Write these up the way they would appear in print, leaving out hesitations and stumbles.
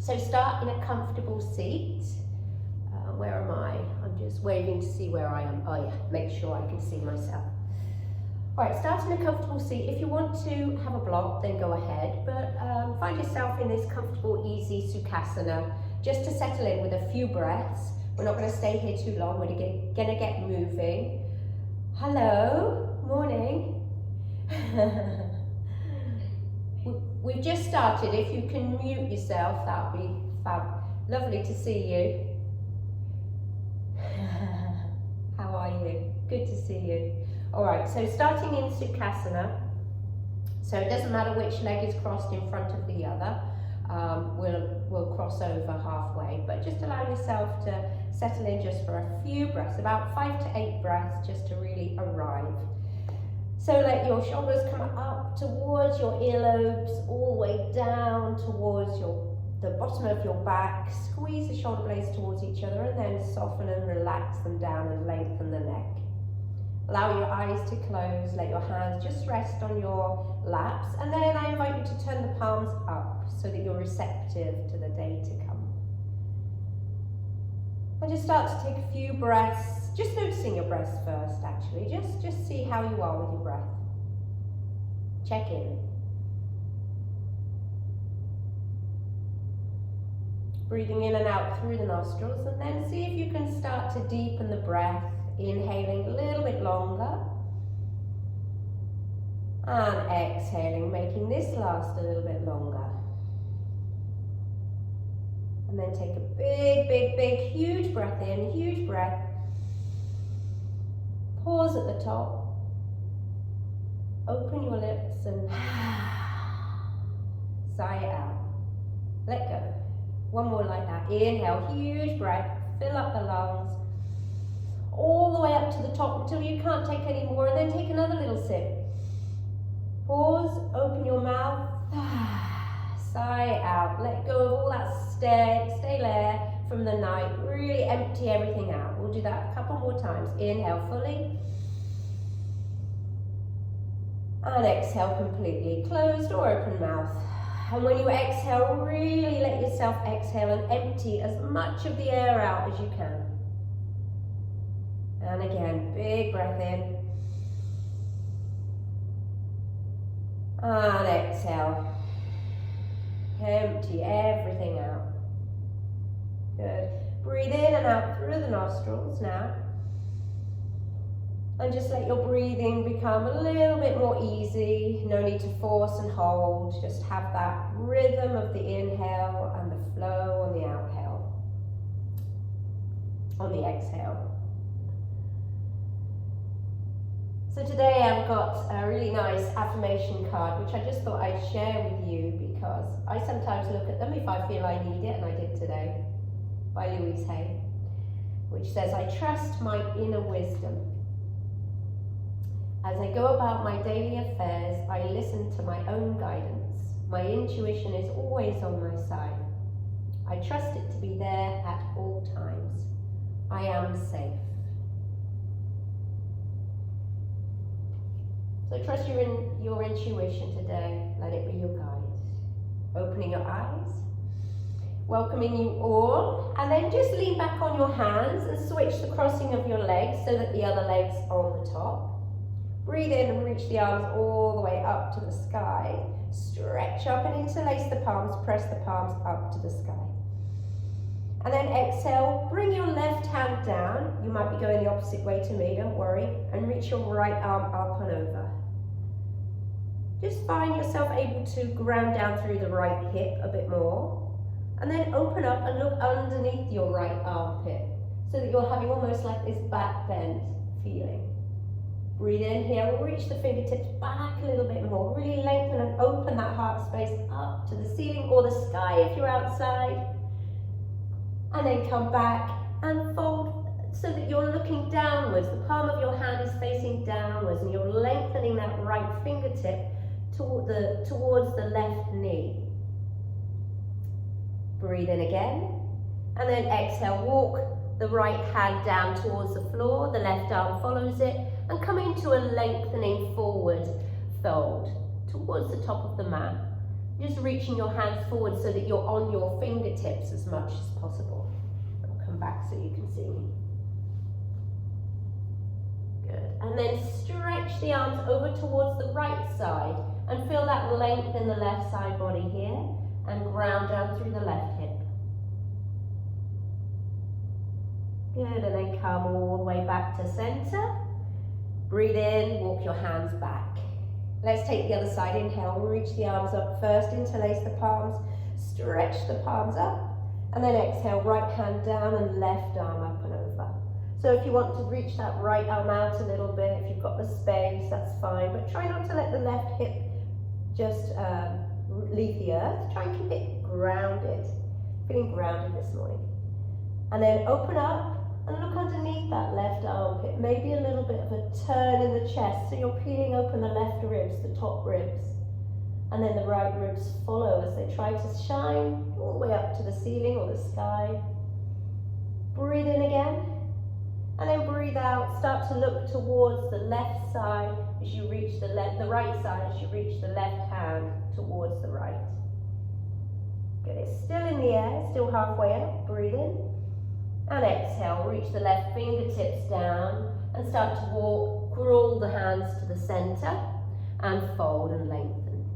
So start in a comfortable seat. Where am I? I'm just waving to see where I am. Oh yeah, make sure I can see myself. All right, start in a comfortable seat. If you want to have a block, then go ahead, but find yourself in this comfortable, easy Sukhasana, just to settle in with a few breaths. We're not going to stay here too long, we're going to get moving. Hello, morning. We've just started. If you can mute yourself, that would be fab. Lovely to see you. How are you? Good to see you. All right, so starting in Sukhasana, so it doesn't matter which leg is crossed in front of the other, we'll cross over halfway, but just allow yourself to settle in just for a few breaths, about 5 to 8 breaths, just to really arrive. So let your shoulders come up towards your earlobes, all the way down towards the bottom of your back. Squeeze the shoulder blades towards each other and then soften and relax them down and lengthen the neck. Allow your eyes to close, let your hands just rest on your laps, and then I invite you to turn the palms up so that you're receptive to the day to come. And just start to take a few breaths, just noticing your breaths first actually, just see how you are with your breath. Check in. Breathing in and out through the nostrils, and then see if you can start to deepen the breath, inhaling a little bit longer, and exhaling, making this last a little bit longer. And then take a big, huge breath in, huge breath. Pause at the top. Open your lips and sigh it out. Let go. One more like that. Inhale, huge breath, fill up the lungs, all the way up to the top until you can't take any more, and then take another little sip. Pause, open your mouth, sigh it out. Let go of all that stale air from the night. Really empty everything out. We'll do that a couple more times. Inhale fully. And exhale completely. Closed or open mouth. And when you exhale, really let yourself exhale and empty as much of the air out as you can. And again, big breath in. And exhale. Empty everything out. Good. Breathe in and out through the nostrils now. And just let your breathing become a little bit more easy. No need to force and hold. Just have that rhythm of the inhale and the flow on the outhale. On the exhale. So today I've got a really nice affirmation card, which I just thought I'd share with you because I sometimes look at them if I feel I need it, and I did today, by Louise Hay, which says, I trust my inner wisdom. As I go about my daily affairs, I listen to my own guidance. My intuition is always on my side. I trust it to be there at all times. I am safe. So trust your intuition today. Let it be your guide. Opening your eyes, welcoming you all, and then just lean back on your hands and switch the crossing of your legs so that the other leg's on the top. Breathe in and reach the arms all the way up to the sky. Stretch up and interlace the palms, press the palms up to the sky. And then exhale, bring your left hand down. You might be going the opposite way to me, don't worry. And reach your right arm up and over. Just find yourself able to ground down through the right hip a bit more. And then open up and look underneath your right armpit so that you're having almost like this back bend feeling. Breathe in here, we'll reach the fingertips back a little bit more. Really lengthen and open that heart space up to the ceiling or the sky if you're outside. And then come back and fold so that you're looking downwards. The palm of your hand is facing downwards and you're lengthening that right fingertip towards the left knee. Breathe in again. And then exhale, walk the right hand down towards the floor, the left arm follows it, and come into a lengthening forward fold towards the top of the mat. Just reaching your hands forward so that you're on your fingertips as much as possible. I'll come back so you can see me. Good. And then stretch the arms over towards the right side and feel that length in the left side body here, and ground down through the left hip. Good, and then come all the way back to center. Breathe in, walk your hands back. Let's take the other side. Inhale, we'll reach the arms up first, interlace the palms, stretch the palms up, and then exhale, right hand down and left arm up and over. So if you want to reach that right arm out a little bit, if you've got the space, that's fine, but try not to let the left hip just leave the earth. Try and keep it grounded, feeling grounded this morning. And then open up and look underneath that left armpit, maybe a little bit of a turn in the chest, so you're peeling open the left ribs, the top ribs, and then the right ribs follow as they try to shine all the way up to the ceiling or the sky. Breathe in again, and then breathe out. Start to look towards the left side as you reach the right side as you reach the left hand towards the right. Good, it's still in the air, still halfway up. Breathe in. And exhale, reach the left fingertips down and start to walk, crawl the hands to the center and fold and lengthen.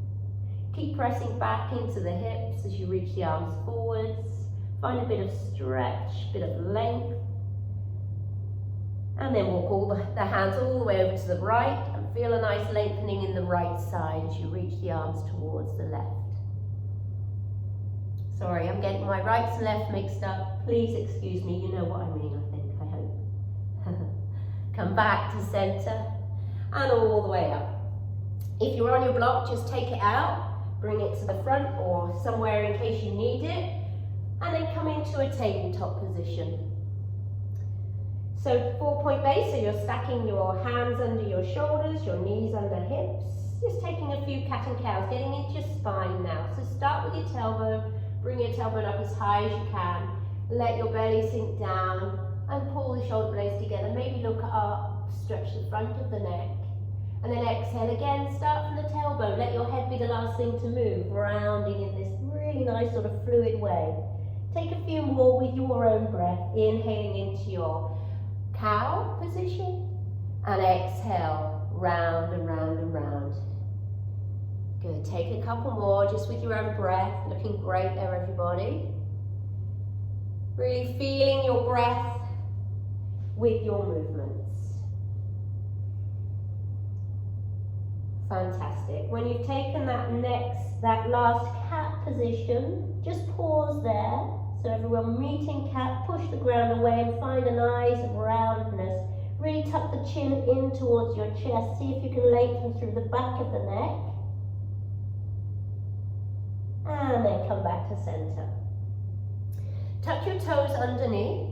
Keep pressing back into the hips as you reach the arms forwards. Find a bit of stretch, bit of length. And then walk all the hands all the way over to the right and feel a nice lengthening in the right side as you reach the arms towards the left. Sorry, I'm getting my rights and left mixed up. Please excuse me, you know what I mean, I hope. Come back to center and all the way up. If you're on your block, just take it out, bring it to the front or somewhere in case you need it, and then come into a tabletop position. So 4-point base, so you're stacking your hands under your shoulders, your knees under hips, just taking a few cat and cows, getting into your spine now. So start with your tailbone. Bring your tailbone up as high as you can. Let your belly sink down and pull the shoulder blades together. Maybe look up, stretch the front of the neck. And then exhale again, start from the tailbone. Let your head be the last thing to move, rounding in this really nice sort of fluid way. Take a few more with your own breath, inhaling into your cow position. And exhale, round and round and round. Good, take a couple more just with your own breath, looking great there everybody. Really feeling your breath with your movements. Fantastic. When you've taken that last cat position, just pause there. So everyone meeting cat, push the ground away and find a nice roundness. Really tuck the chin in towards your chest. See if you can lengthen through the back of the neck. And then come back to center. Tuck your toes underneath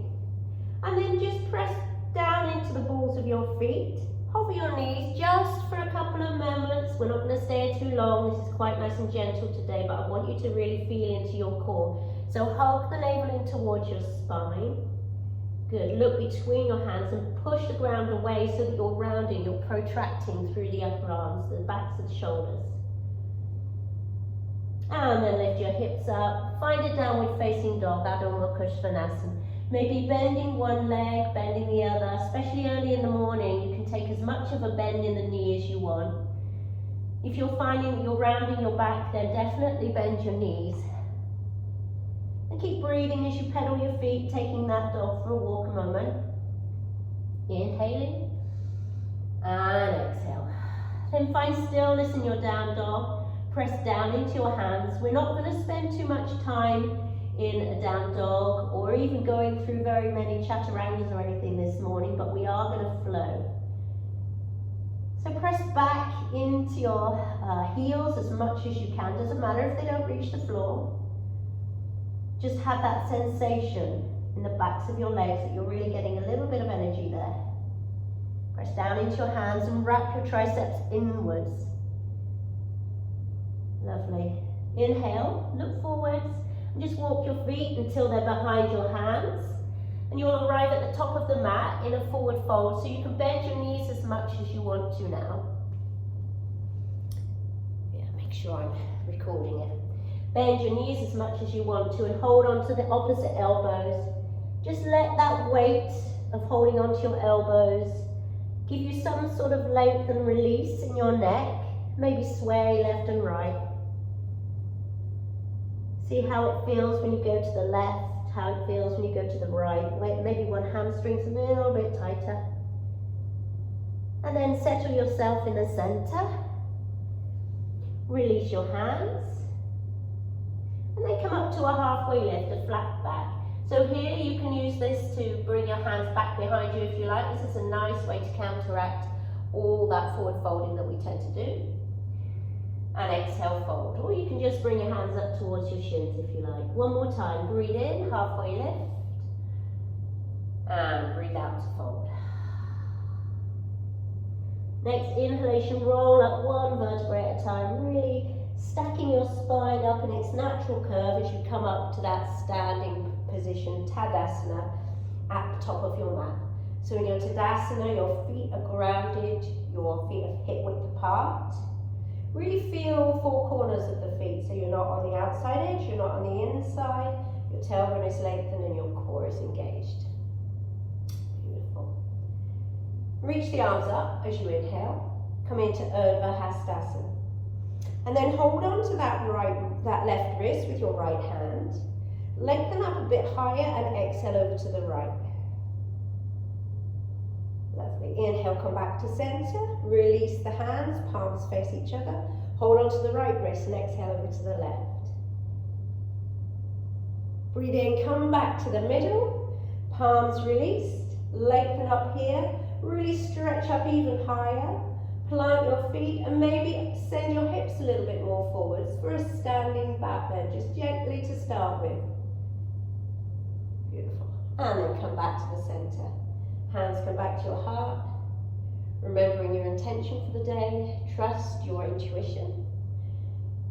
and then just press down into the balls of your feet. Hover your knees just for a couple of moments. We're not going to stay here too long. This is quite nice and gentle today, but I want you to really feel into your core. So hug the navel in towards your spine. Good. Look between your hands and push the ground away so that you're rounding, you're protracting through the upper arms, the backs of the shoulders. And then lift your hips up, find a downward facing dog, Adho Mukha Svanasana. Maybe bending one leg, bending the other, especially early in the morning. You can take as much of a bend in the knee as you want. If you're finding that you're rounding your back, then definitely bend your knees. And keep breathing as you pedal your feet, taking that dog for a walk a moment. Inhaling and exhale. Then find stillness in your down dog. Press down into your hands. We're not going to spend too much time in a down dog or even going through very many chaturangas or anything this morning, but we are going to flow. So press back into your heels as much as you can. Doesn't matter if they don't reach the floor. Just have that sensation in the backs of your legs that you're really getting a little bit of energy there. Press down into your hands and wrap your triceps inwards. Lovely. Inhale, look forwards, and just walk your feet until they're behind your hands. And you'll arrive at the top of the mat in a forward fold, so you can bend your knees as much as you want to now. Yeah, make sure I'm recording it. Bend your knees as much as you want to and hold on to the opposite elbows. Just let that weight of holding on to your elbows give you some sort of length and release in your neck. Maybe sway left and right. See how it feels when you go to the left, how it feels when you go to the right. Maybe one hamstring's a little bit tighter. And then settle yourself in the center. Release your hands. And then come up to a halfway lift, a flat back. So here you can use this to bring your hands back behind you if you like. This is a nice way to counteract all that forward folding that we tend to do. And exhale, fold. Or you can just bring your hands up towards your shins if you like. One more time. Breathe in, halfway lift. And breathe out to fold. Next inhalation, roll up one vertebrae at a time. Really stacking your spine up in its natural curve as you come up to that standing position, Tadasana, at the top of your mat. So in your Tadasana, your feet are grounded, your feet are hip width apart. Really feel four corners of the feet, so you're not on the outside edge, you're not on the inside, your tailbone is lengthened and your core is engaged. Beautiful. Reach the arms up as you inhale, come into Urdhva Hastasana. And then hold on to that left wrist with your right hand. Lengthen up a bit higher and exhale over to the right. Lovely. Inhale, come back to center. Release the hands, palms face each other. Hold on to the right wrist and exhale over to the left. Breathe in, come back to the middle. Palms released. Lengthen up here. Really stretch up even higher. Plant your feet and maybe send your hips a little bit more forwards for a standing back bend, just gently to start with. Beautiful. And then come back to the center. Hands come back to your heart. Remembering your intention for the day. Trust your intuition.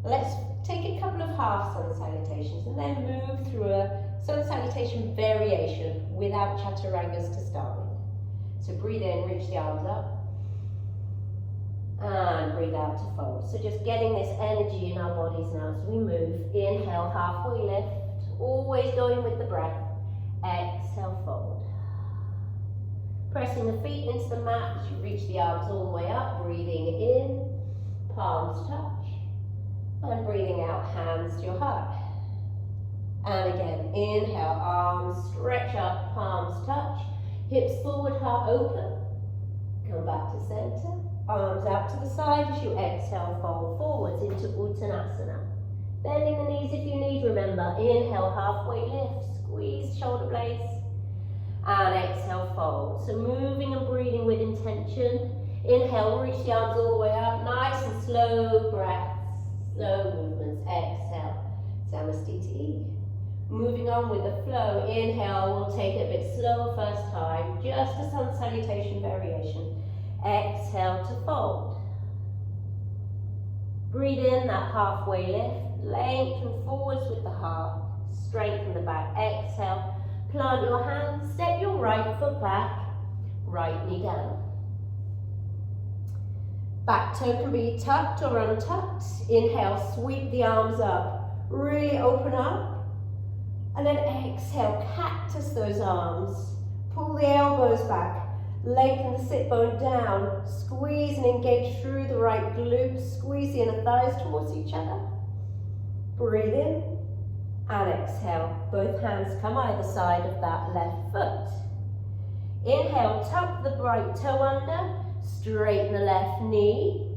Let's take a couple of half sun salutations and then move through a sun salutation variation without chaturangas to start with. So breathe in, reach the arms up. And breathe out to fold. So just getting this energy in our bodies now as we move. Inhale, halfway lift. Always going with the breath. Exhale, fold. Pressing the feet into the mat as you reach the arms all the way up. Breathing in, palms touch. And breathing out, hands to your heart. And again, inhale, arms stretch up, palms touch. Hips forward, heart open. Come back to center. Arms out to the side as you exhale, fold forwards into Uttanasana. Bending the knees if you need, remember. Inhale, halfway lift, squeeze shoulder blades. And exhale, fold. So moving and breathing with intention. Inhale, reach the arms all the way up. Nice and slow breaths, slow movements. Exhale, Samastiti. Moving on with the flow. Inhale, we'll take it a bit slower first time. Just a sun salutation variation. Exhale to fold. Breathe in that halfway lift. Lengthen forwards with the heart. Straighten the back. Exhale. Plant your hands. Step your right foot back. Right knee down. Back toe can be tucked or untucked. Inhale, sweep the arms up. Really open up. And then exhale, cactus those arms. Pull the elbows back. Lengthen the sit bone down, squeeze and engage through the right glutes, squeeze the inner thighs towards each other. Breathe in and exhale. Both hands come either side of that left foot. Inhale, tuck the right toe under, straighten the left knee,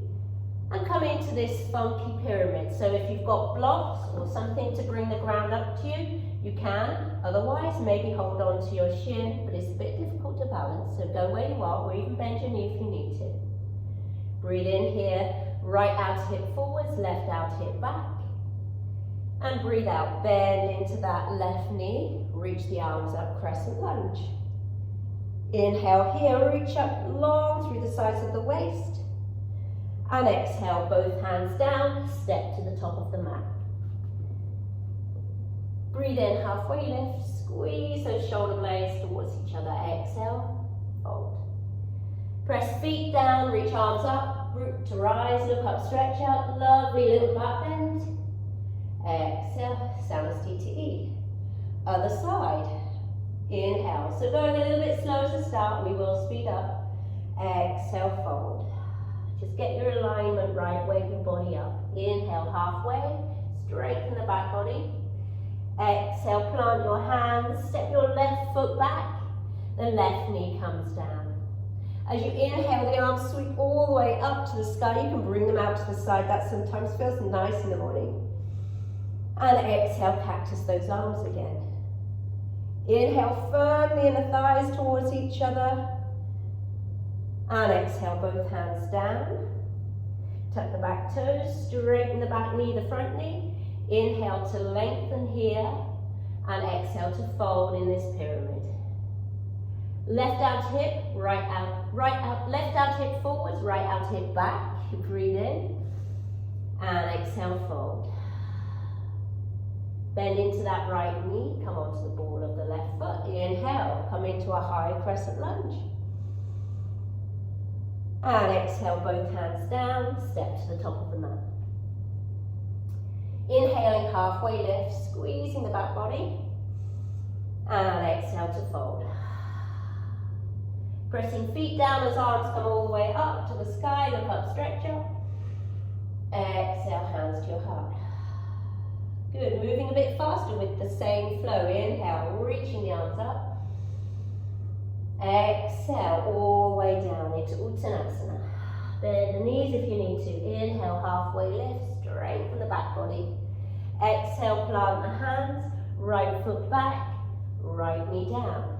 and come into this funky pyramid. So if you've got blocks or something to bring the ground up to you, you can. Otherwise, maybe hold on to your shin, but it's a bit difficult to balance, so go where you are, or even bend your knee if you need to. Breathe in here, right out hip forwards, left out hip back. And breathe out, bend into that left knee, reach the arms up, crescent lunge. Inhale here, reach up long through the sides of the waist. And exhale, both hands down, step to the top of the mat. Breathe in, halfway lift, squeeze those shoulder blades towards each other. Exhale, fold. Press feet down, reach arms up, root to rise, look up, stretch out, lovely little back bend. Exhale, Samasthiti. Other side. Inhale. So going a little bit slow to start, we will speed up. Exhale, fold. Just get your alignment right, wake your body up. Inhale, halfway, straighten the back body. Exhale, plant your hands, step your left foot back, the left knee comes down. As you inhale, the arms sweep all the way up to the sky. You can bring them out to the side. That sometimes feels nice in the morning. And exhale, cactus those arms again. Inhale firmly in the thighs towards each other. And exhale, both hands down. Tuck the back toes, straighten the back knee, the front knee. Inhale to lengthen here. And exhale to fold in this pyramid. Left out hip, right out, left out hip forwards, right out hip back. Breathe in. And exhale, fold. Bend into that right knee, come onto the ball of the left foot. Inhale, come into a high crescent lunge. And exhale, both hands down, step to the top of the mat. Inhaling, halfway lift, squeezing the back body. And exhale to fold. Pressing feet down as arms come all the way up to the sky, look up, stretch up. Exhale, hands to your heart. Good, moving a bit faster with the same flow. Inhale, reaching the arms up. Exhale, all the way down into Uttanasana. Bend the knees if you need to. Inhale, halfway lift, straighten the back body. Exhale, plant the hands, right foot back, right knee down.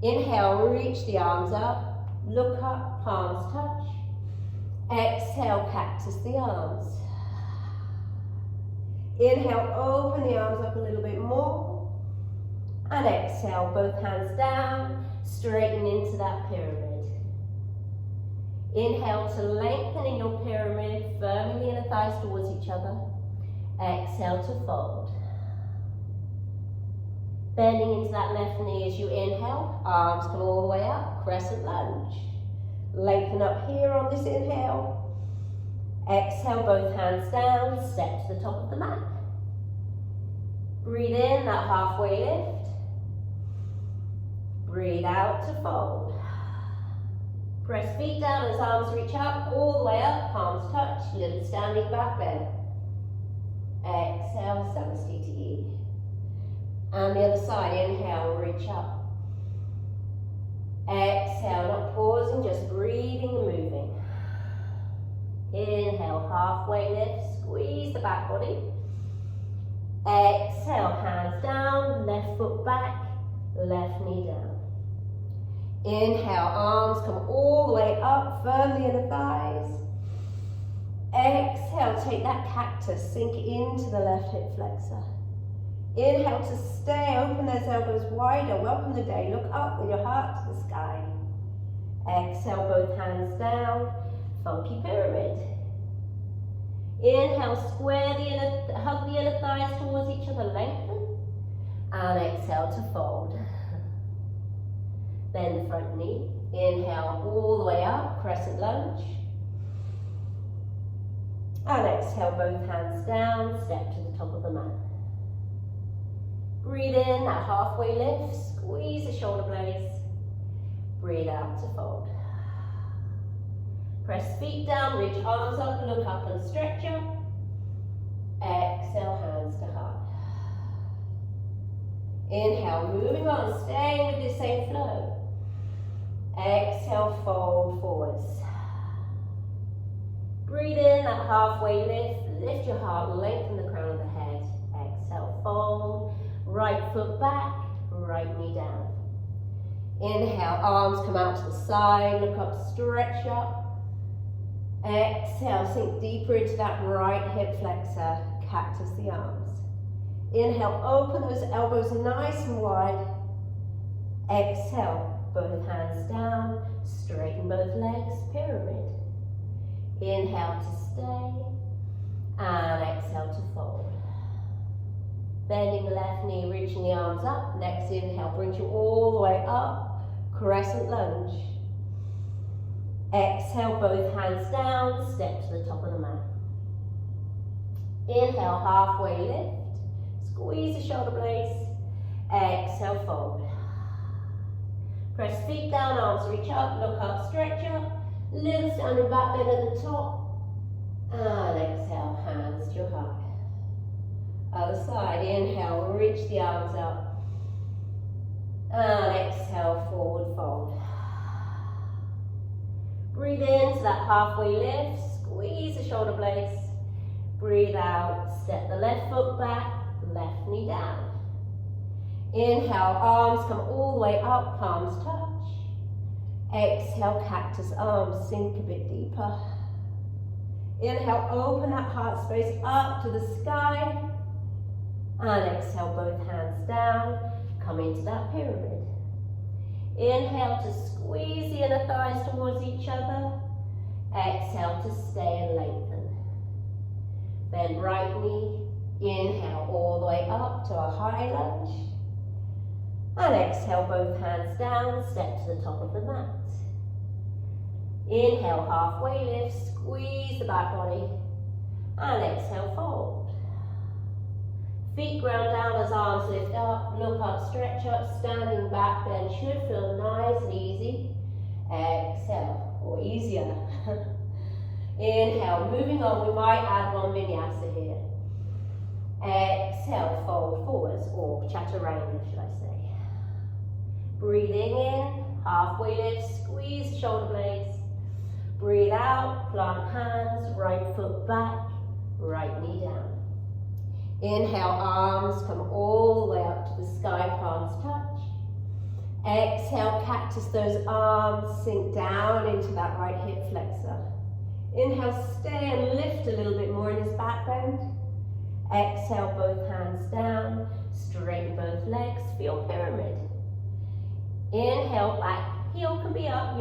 Inhale, reach the arms up, look up, palms touch. Exhale, cactus the arms. Inhale, open the arms up a little bit more. And exhale, both hands down, straighten into that pyramid. Inhale to lengthen in your pyramid, firming the inner thighs towards each other. Exhale to fold. Bending into that left knee as you inhale, arms come all the way up, crescent lunge. Lengthen up here on this inhale. Exhale, both hands down, step to the top of the mat. Breathe in, that halfway lift. Breathe out to fold. Press feet down as arms reach up, all the way up, palms touch, little standing back bend. Exhale, Samasthiti. And the other side, inhale, reach up. Exhale, not pausing, just breathing and moving. Inhale, halfway lift, squeeze the back body. Exhale, hands down, left foot back, left knee down. Inhale, arms come all the way up, firmly in the thighs. Exhale, take that cactus, sink into the left hip flexor. Inhale to stay, open those elbows wider, welcome the day, look up with your heart to the sky. Exhale, both hands down, funky pyramid. Inhale, square the inner, hug the inner thighs towards each other, lengthen. And exhale to fold. Bend the front knee. Inhale, all the way up, crescent lunge. And exhale, both hands down, step to the top of the mat. Breathe in, that halfway lift, squeeze the shoulder blades. Breathe out to fold. Press feet down, reach arms up, look up and stretch up. Exhale, hands to heart. Inhale, moving on, staying with the same flow. Exhale, fold forwards. Breathe in, that halfway lift, lift your heart, lengthen the crown of the head. Exhale, fold. Right foot back, right knee down. Inhale, arms come out to the side, look up, stretch up. Exhale, sink deeper into that right hip flexor, cactus the arms. Inhale, open those elbows nice and wide. Exhale, both hands down, straighten both legs, pyramid. Inhale to stay, and exhale to fold. Bending the left knee, reaching the arms up. Next inhale brings you all the way up, crescent lunge. Exhale, both hands down, step to the top of the mat. Inhale, halfway lift. Squeeze the shoulder blades. Exhale, fold. Press feet down, arms reach up, look up, stretch up. Little standing back bend at the top. And exhale, hands to your heart. Other side, inhale, reach the arms up. And exhale, forward fold. Breathe into that halfway lift, squeeze the shoulder blades. Breathe out, step the left foot back, left knee down. Inhale, arms come all the way up, palms touch. Exhale, cactus arms sink a bit deeper. Inhale, open that heart space up to the sky. And exhale, both hands down, come into that pyramid. Inhale to squeeze the inner thighs towards each other. Exhale to stay and lengthen. Then right knee, inhale all the way up to a high lunge. And exhale, both hands down, step to the top of the mat. Inhale, halfway lift, squeeze the back body. And exhale, fold. Feet ground down as arms lift up, look up, stretch up, standing back bend should feel nice and easy. Exhale, or easier. Inhale, moving on, we might add one vinyasa here. Exhale, fold forwards, or chaturanga, should I say. Breathing in, halfway lift, squeeze shoulder blades. Breathe out, plant hands, right foot back, right knee down. Inhale, arms come all the way up to the sky, palms touch. Exhale, cactus those arms, sink down into that right hip flexor. Inhale, stay and lift a little bit more in this back bend. Exhale, both hands down, straighten both legs, feel pyramid. Inhale, back heel can be up,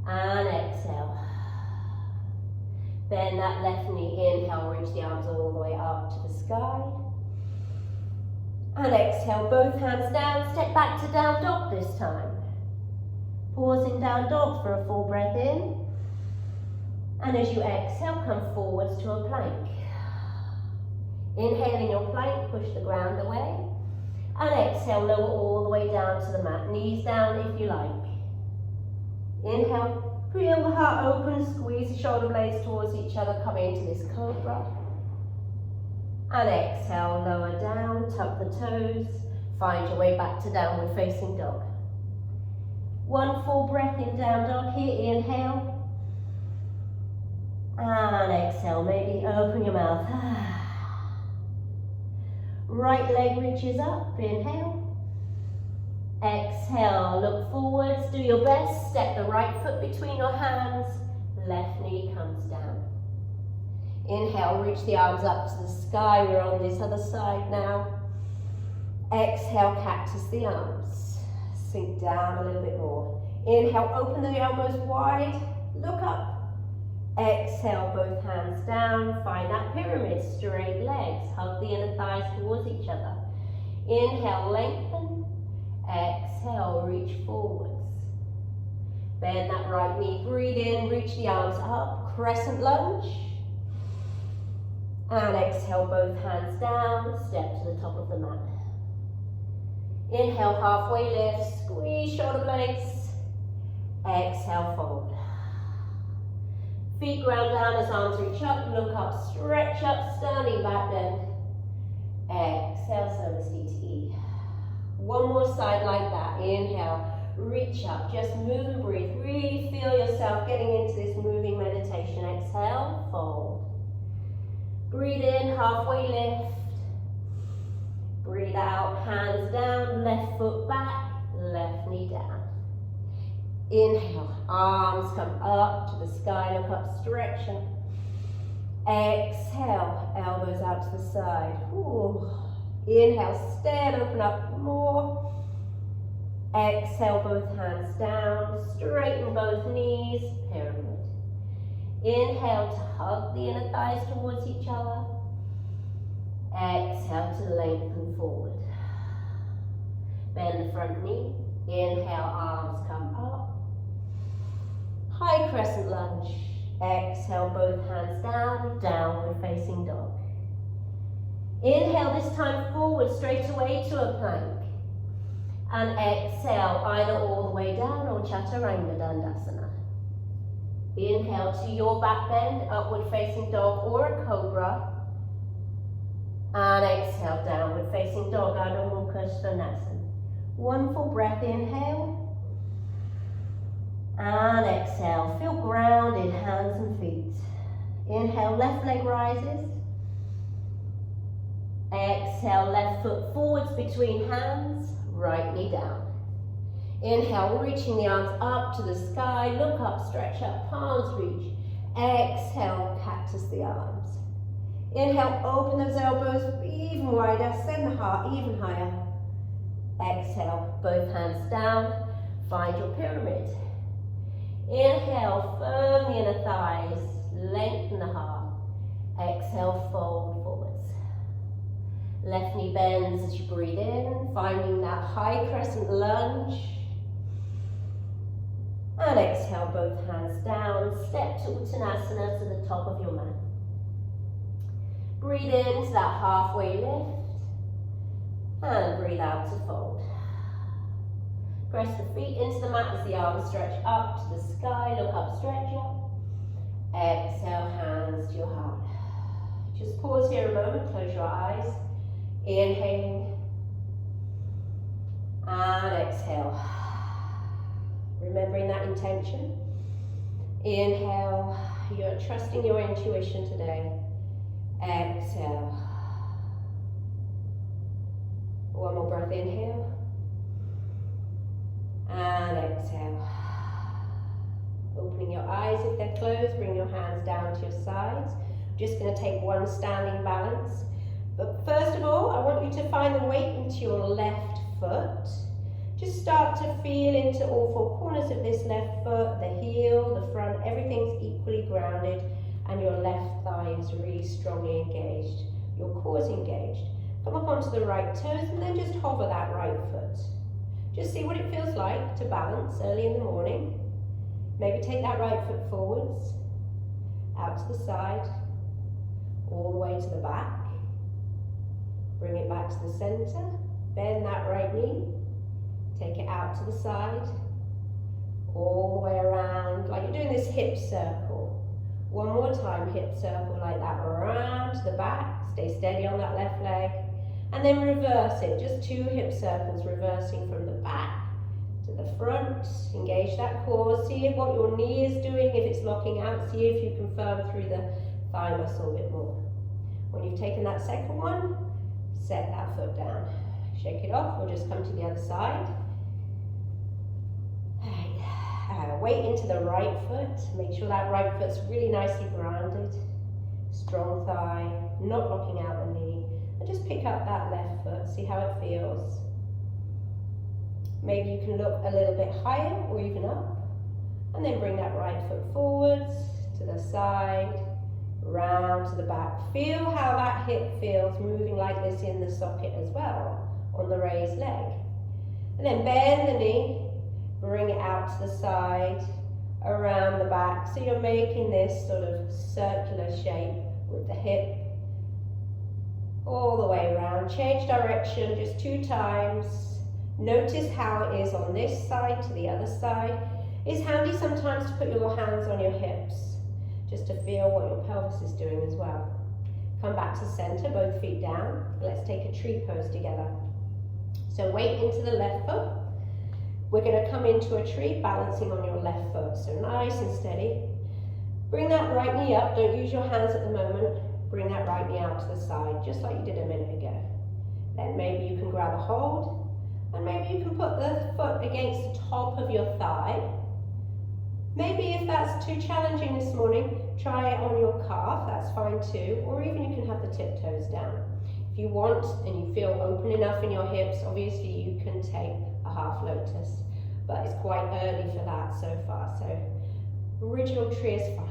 and exhale. Bend that left knee, inhale, reach the arms all the way up to the sky. And exhale, both hands down, step back to down dog this time. Pausing down dog for a full breath in. And as you exhale, come forwards to a plank. Inhaling your plank, push the ground away. And exhale, lower all the way down to the mat. Knees down if you like. Inhale, feel the heart open, squeeze the shoulder blades towards each other, come into this cobra. And exhale, lower down, tuck the toes, find your way back to downward facing dog. One full breath in down dog here, inhale. And exhale, maybe open your mouth. Right leg reaches up, inhale. Exhale, look forwards, do your best, step the right foot between your hands, left knee comes down. Inhale, reach the arms up to the sky, we're on this other side now. Exhale, cactus the arms, sink down a little bit more. Inhale, open the elbows wide, look up. Exhale, both hands down, find that pyramid, straight legs, hug the inner thighs towards each other. Inhale, lengthen. Exhale, reach forwards. Bend that right knee, breathe in, reach the arms up, crescent lunge. And exhale, both hands down, step to the top of the mat. Inhale, halfway lift, squeeze shoulder blades. Exhale, fold. Feet ground down as arms reach up, look up, stretch up, standing back bend. Exhale, Samasthiti. One more side like that. Inhale, reach up, just move and breathe. Really feel yourself getting into this moving meditation. Exhale, fold. Breathe in, halfway lift. Breathe out, hands down, left foot back, left knee down. Inhale, arms come up to the sky, look up, stretch up. Exhale, elbows out to the side. Ooh. Inhale, stand, open up more. Exhale, both hands down, straighten both knees, pyramid. Inhale to hug the inner thighs towards each other. Exhale to lengthen forward. Bend the front knee. Inhale, arms come up. High crescent lunge. Exhale, both hands down, downward facing dog. Inhale, this time forward straight away to a plank. And exhale, either all the way down or Chaturanga Dandasana. Inhale to your back bend, upward facing dog or a cobra. And exhale, downward facing dog, Adho Mukha Svanasana. One full breath, inhale. And exhale, feel grounded, hands and feet. Inhale, left leg rises. Exhale, left foot forwards between hands, right knee down. Inhale, reaching the arms up to the sky, look up, stretch up, palms reach. Exhale, cactus the arms. Inhale, open those elbows even wider, send the heart even higher. Exhale, both hands down, find your pyramid. Inhale, firm the inner thighs, lengthen the heart. Exhale, fold forwards. Left knee bends as you breathe in, finding that high crescent lunge. And exhale, both hands down, step to Uttanasana to the top of your mat. Breathe into that halfway lift, and breathe out to fold. Press the feet into the mat as the arms stretch up to the sky, look up, stretch up. Exhale, hands to your heart. Just pause here a moment, close your eyes. Inhaling, and exhale. Remembering that intention. Inhale, you're trusting your intuition today. Exhale. One more breath, inhale. And exhale. Opening your eyes if they're closed, bring your hands down to your sides. Just going to take one standing balance. But first of all, I want you to find the weight into your left foot. Just start to feel into all four corners of this left foot, the heel, the front, everything's equally grounded, and your left thigh is really strongly engaged. Your core is engaged. Come up onto the right toes and then just hover that right foot. Just see what it feels like to balance early in the morning. Maybe take that right foot forwards, out to the side, all the way to the back. Bring it back to the center, bend that right knee, take it out to the side, all the way around, like you're doing this hip circle. One more time, hip circle like that, around to the back, stay steady on that left leg, and then reverse it, just 2 hip circles, reversing from the back to the front, engage that core, see what your knee is doing, if it's locking out, see if you can firm through the thigh muscle a bit more. When you've taken that second one, set that foot down. Shake it off, we'll just come to the other side. Weight into the right foot, make sure that right foot's really nicely grounded. Strong thigh, not locking out the knee. And just pick up that left foot, see how it feels. Maybe you can look a little bit higher or even up. And then bring that right foot forwards, to the side, round to the back. Feel how that hip feels moving like this in the socket as well, on the raised leg. And then bend the knee, bring it out to the side, around the back. So you're making this sort of circular shape with the hip all the way around. Change direction just 2 times. Notice how it is on this side to the other side. It's handy sometimes to put your hands on your hips, just to feel what your pelvis is doing as well. Come back to center, both feet down. Let's take a tree pose together. So weight into the left foot. We're going to come into a tree, balancing on your left foot. So nice and steady. Bring that right knee up. Don't use your hands at the moment. Bring that right knee out to the side, just like you did a minute ago. Then maybe you can grab a hold, and maybe you can put the foot against the top of your thigh. Maybe if that's too challenging this morning, try it on your calf, that's fine too, or even you can have the tiptoes down. If you want and you feel open enough in your hips, obviously you can take a half lotus, but it's quite early for that so far, so original tree is fine.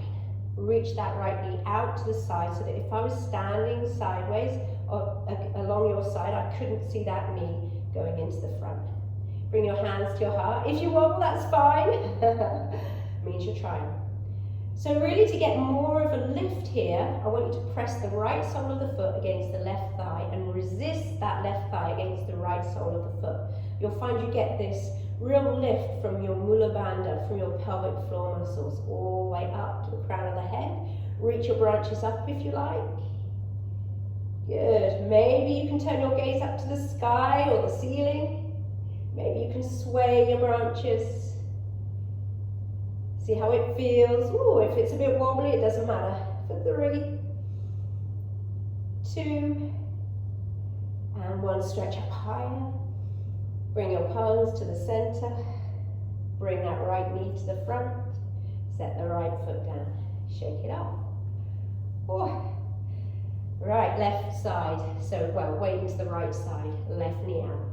Reach that right knee out to the side so that if I was standing sideways or along your side, I couldn't see that knee going into the front. Bring your hands to your heart. If you wobble, that's fine. means you're trying. So really, to get more of a lift here, I want you to press the right sole of the foot against the left thigh and resist that left thigh against the right sole of the foot. You'll find you get this real lift from your mula bandha, from your pelvic floor muscles, all the way up to the crown of the head. Reach your branches up if you like. Good. Maybe you can turn your gaze up to the sky or the ceiling. Maybe you can sway your branches. See how it feels. Ooh, if it's a bit wobbly, it doesn't matter. For 3, 2, and 1. Stretch up higher. Bring your palms to the center. Bring that right knee to the front. Set the right foot down. Shake it off. Oh. Right, left side. So, well, weight to the right side. Left knee out.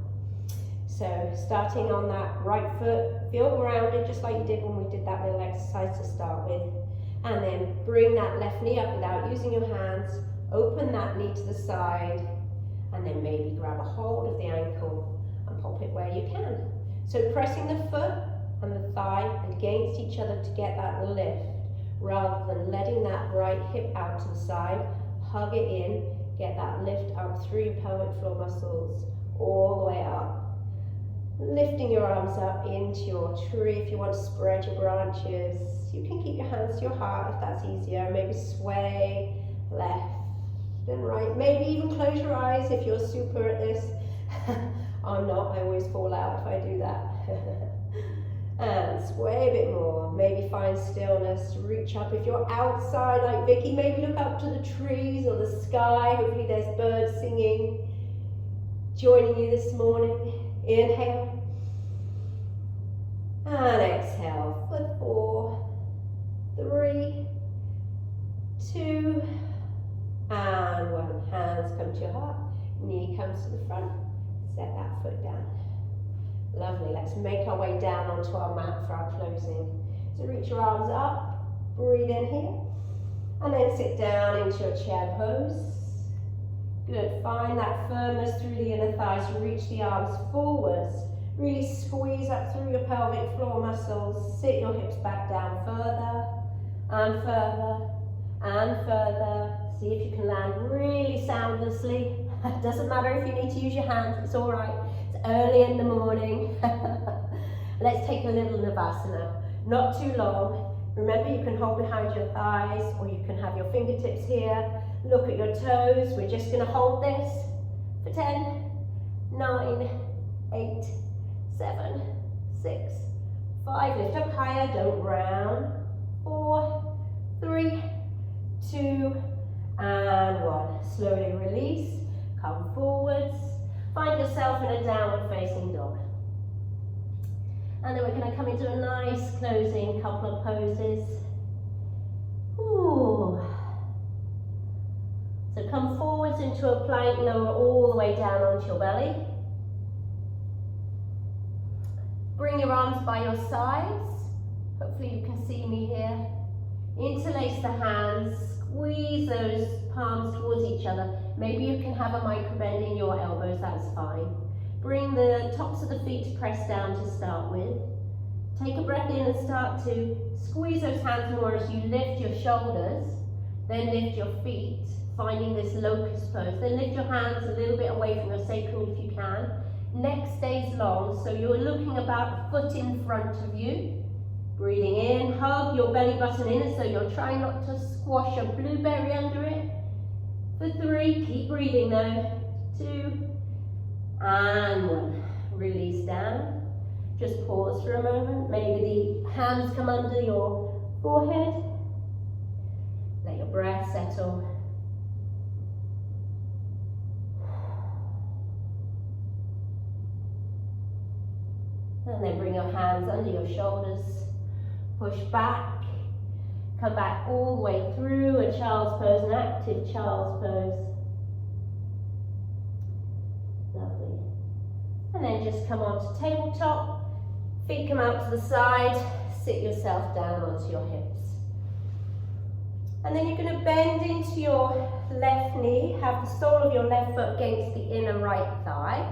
So, starting on that right foot, feel grounded just like you did when we did that little exercise to start with. And then bring that left knee up without using your hands. Open that knee to the side. And then maybe grab a hold of the ankle and pop it where you can. So, pressing the foot and the thigh against each other to get that lift, rather than letting that right hip out to the side. Hug it in, get that lift up through your pelvic floor muscles, all the way up. Lifting your arms up into your tree. If you want to spread your branches, you can keep your hands to your heart if that's easier. Maybe sway left and right. Maybe even close your eyes if you're super at this. I'm not, I always fall out if I do that. And sway a bit more. Maybe find stillness, reach up. If you're outside like Vicky, maybe look up to the trees or the sky. Hopefully there's birds singing, joining you this morning. Inhale. And exhale for 4, 3, 2, and 1. Hands come to your heart, knee comes to the front. Set that foot down. Lovely, let's make our way down onto our mat for our closing. So reach your arms up, breathe in here, and then sit down into your chair pose. Good, find that firmness through the inner thighs, reach the arms forwards, really squeeze up through your pelvic floor muscles, sit your hips back down further, and further, and further. See if you can land really soundlessly. It doesn't matter if you need to use your hands, it's all right. It's early in the morning. Let's take a little Navasana. Not too long. Remember, you can hold behind your thighs or you can have your fingertips here. Look at your toes. We're just going to hold this for 10, 9, 8, 7, 6, 5. Lift up higher, don't round. 4, 3, 2, and 1. Slowly release. Come forwards. Find yourself in a downward facing dog. And then we're going to come into a nice closing couple of poses. Ooh. So come forwards into a plank, lower all the way down onto your belly. Bring your arms by your sides. Hopefully you can see me here. Interlace the hands, squeeze those palms towards each other. Maybe you can have a micro bend in your elbows, that's fine. Bring the tops of the feet pressed down to start with. Take a breath in and start to squeeze those hands more as you lift your shoulders. Then lift your feet, finding this locust pose. Then lift your hands a little bit away from your sacrum if you can. Neck stays long, so you're looking about a foot in front of you. Breathing in, hug your belly button in, so you're trying not to squash a blueberry under it. For 3, keep breathing though. 2, and 1. Release down. Just pause for a moment. Maybe the hands come under your forehead. Let your breath settle. And then bring your hands under your shoulders. Push back. Come back all the way through a child's pose, an active child's pose. Lovely. And then just come onto tabletop. Feet come out to the side. Sit yourself down onto your hips. And then you're going to bend into your left knee. Have the sole of your left foot against the inner right thigh.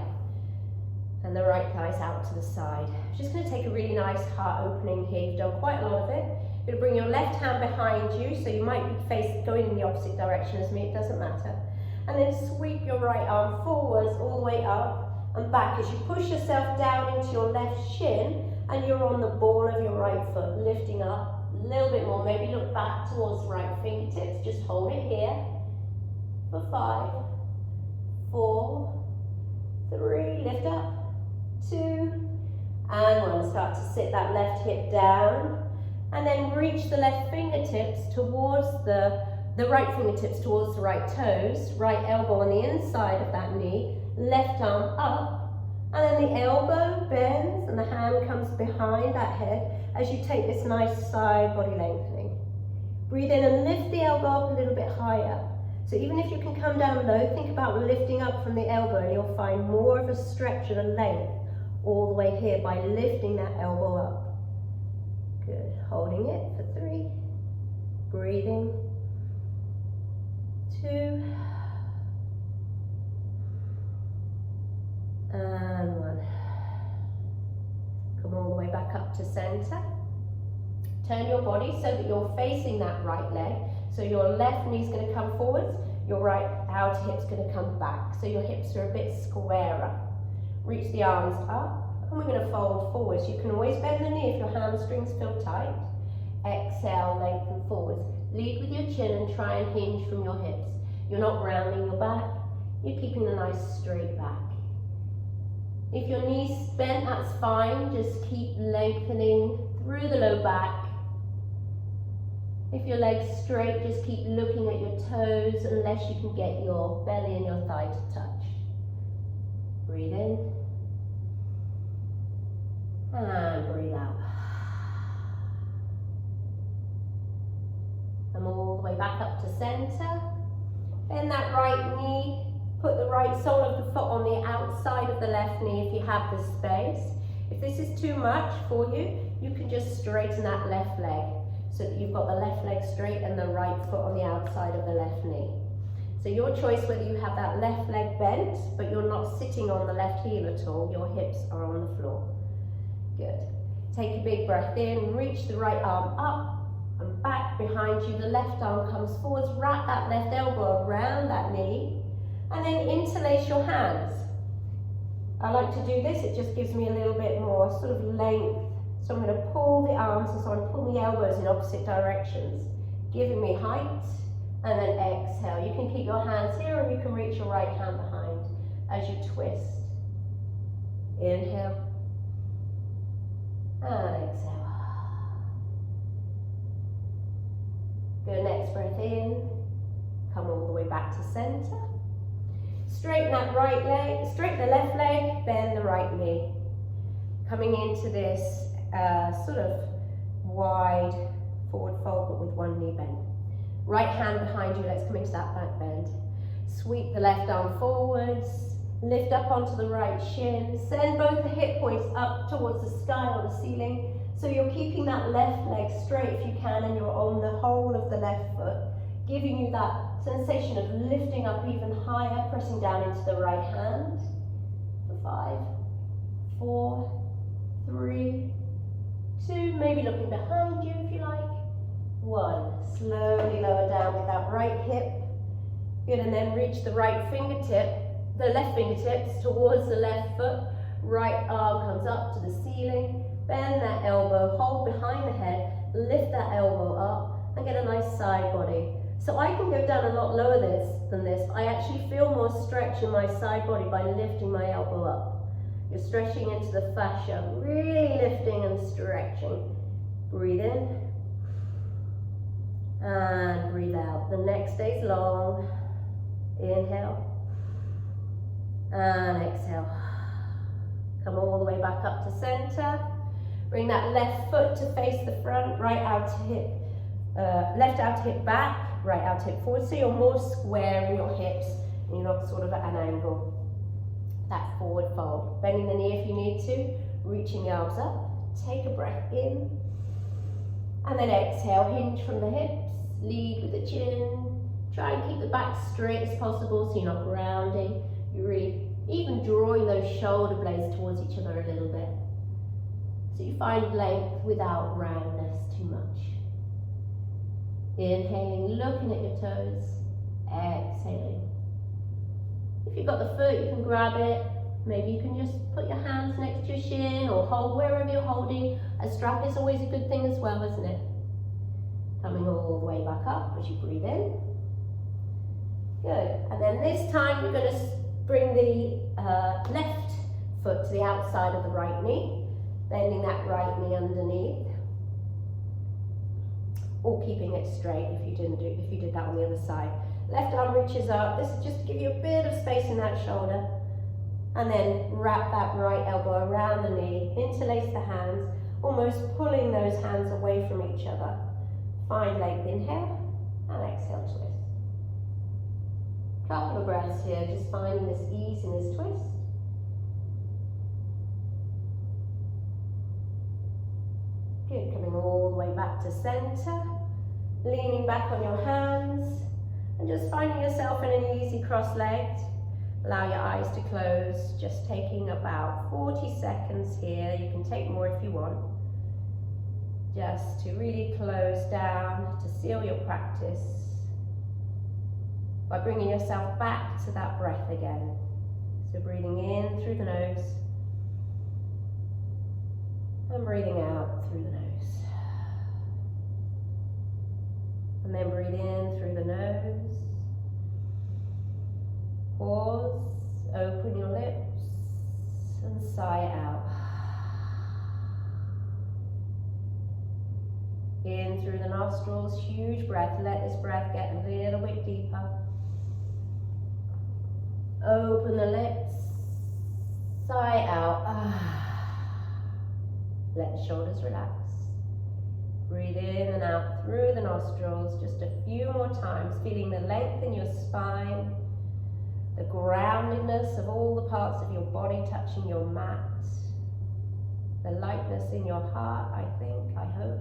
And the right thighs out to the side. Just going to take a really nice heart opening here. You've done quite a lot of it. You're going to bring your left hand behind you, so you might be going in the opposite direction as me, it doesn't matter. And then sweep your right arm forwards all the way up and back as you push yourself down into your left shin and you're on the ball of your right foot, lifting up a little bit more. Maybe look back towards the right fingertips. Just hold it here for 5, 4, 3, lift up. 2 and 1. Start to sit that left hip down and then reach the left fingertips towards the right fingertips towards the right toes, right elbow on the inside of that knee, left arm up, and then the elbow bends and the hand comes behind that head as you take this nice side body lengthening. Breathe in and lift the elbow up a little bit higher. So even if you can come down low, think about lifting up from the elbow and you'll find more of a stretch and a length all the way here by lifting that elbow up. Good. Holding it for 3. Breathing. 2. And 1. Come all the way back up to center. Turn your body so that you're facing that right leg. So your left knee is going to come forwards, your right outer hip's going to come back. So your hips are a bit squarer. Reach the arms up, and we're going to fold forwards. You can always bend the knee if your hamstrings feel tight. Exhale, lengthen forwards. Lead with your chin and try and hinge from your hips. You're not rounding your back, you're keeping a nice straight back. If your knee's bent, that's fine. Just keep lengthening through the low back. If your leg's straight, just keep looking at your toes unless you can get your belly and your thigh to touch. Breathe in. And breathe out. Come all the way back up to center. Bend that right knee. Put the right sole of the foot on the outside of the left knee if you have the space. If this is too much for you, you can just straighten that left leg so that you've got the left leg straight and the right foot on the outside of the left knee. So your choice whether you have that left leg bent, but you're not sitting on the left heel at all, your hips are on the floor. Good. Take a big breath in, reach the right arm up and back behind you. The left arm comes forwards, wrap that left elbow around that knee, and then interlace your hands. I like to do this, it just gives me a little bit more sort of length. So I'm going to pull the arms and so I'm pulling the elbows in opposite directions, giving me height. And then exhale. You can keep your hands here or you can reach your right hand behind as you twist. Inhale. And exhale. Good, next breath in. Come all the way back to center. Straighten that right leg, straighten the left leg, bend the right knee. Coming into this sort of wide forward fold but with one knee bent. Right hand behind you, let's come into that back bend. Sweep the left arm forwards, lift up onto the right shin, send both the hip points up towards the sky or the ceiling, so you're keeping that left leg straight if you can and you're on the whole of the left foot, giving you that sensation of lifting up even higher, pressing down into the right hand. For 5, 4, 3, 2, maybe looking behind you if you like. 1, slowly lower down with that right hip. Good, and then reach the right fingertip, the left fingertips towards the left foot. Right arm comes up to the ceiling. Bend that elbow, hold behind the head, lift that elbow up, and get a nice side body. So I can go down a lot lower than this, but I actually feel more stretch in my side body by lifting my elbow up. You're stretching into the fascia, really lifting and stretching. Breathe in. And breathe out. The neck stays long. Inhale. And exhale. Come all the way back up to center. Bring that left foot to face the front, right outer hip, left outer hip back, right outer hip forward. So you're more square in your hips and you're not sort of at an angle. That forward fold. Bending the knee if you need to. Reaching the arms up. Take a breath in. And then exhale, hinge from the hips. Lead with the chin. Try and keep the back straight as possible so you're not rounding. You're really even drawing those shoulder blades towards each other a little bit. So you find length without roundness too much. Inhaling, looking at your toes. Exhaling. If you've got the foot, you can grab it. Maybe you can just put your hands next to your shin or hold wherever you're holding. A strap is always a good thing as well, isn't it? Coming all the way back up as you breathe in. Good. And then this time you're going to bring the left foot to the outside of the right knee, bending that right knee underneath, or keeping it straight if you did that on the other side. Left arm reaches up. This is just to give you a bit of space in that shoulder. And then wrap that right elbow around the knee, interlace the hands, almost pulling those hands away from each other. Find length, inhale, and exhale, twist. Couple of breaths here, just finding this ease in this twist. Good, coming all the way back to center, leaning back on your hands, and just finding yourself in an easy cross-legged. Allow your eyes to close, just taking about 40 seconds here. You can take more if you want. Just to really close down, to seal your practice by bringing yourself back to that breath again. So breathing in through the nose and breathing out through the nose. And then breathe in through the nose. Pause, open your lips and sigh it out. In through the nostrils, huge breath. Let this breath get a little bit deeper. Open the lips, sigh out. Let the shoulders relax. Breathe in and out through the nostrils, just a few more times, feeling the length in your spine, the groundedness of all the parts of your body touching your mat, the lightness in your heart, I hope.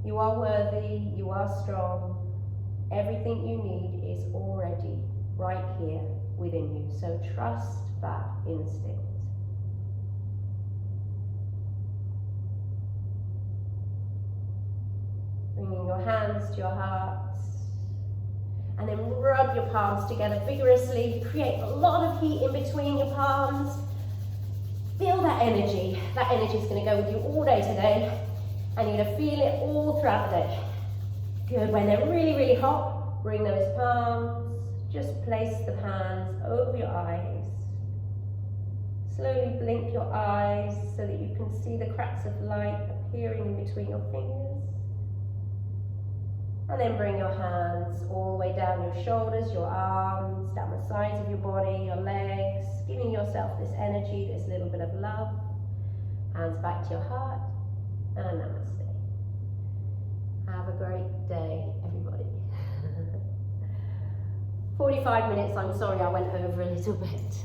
You are worthy, you are strong. Everything you need is already right here within you, so trust that instinct. Bringing your hands to your heart, and then rub your palms together vigorously. Create a lot of heat in between your palms. Feel that energy. That energy is going to go with you all day today, and you're going to feel it all throughout the day. Good. When they're really, really hot, bring those palms. Just place the hands over your eyes. Slowly blink your eyes so that you can see the cracks of light appearing in between your fingers. And then bring your hands all the way down your shoulders, your arms, down the sides of your body, your legs, giving yourself this energy, this little bit of love. Hands back to your heart, and namaste. Have a great day, everybody. 45 minutes, I'm sorry I went over a little bit.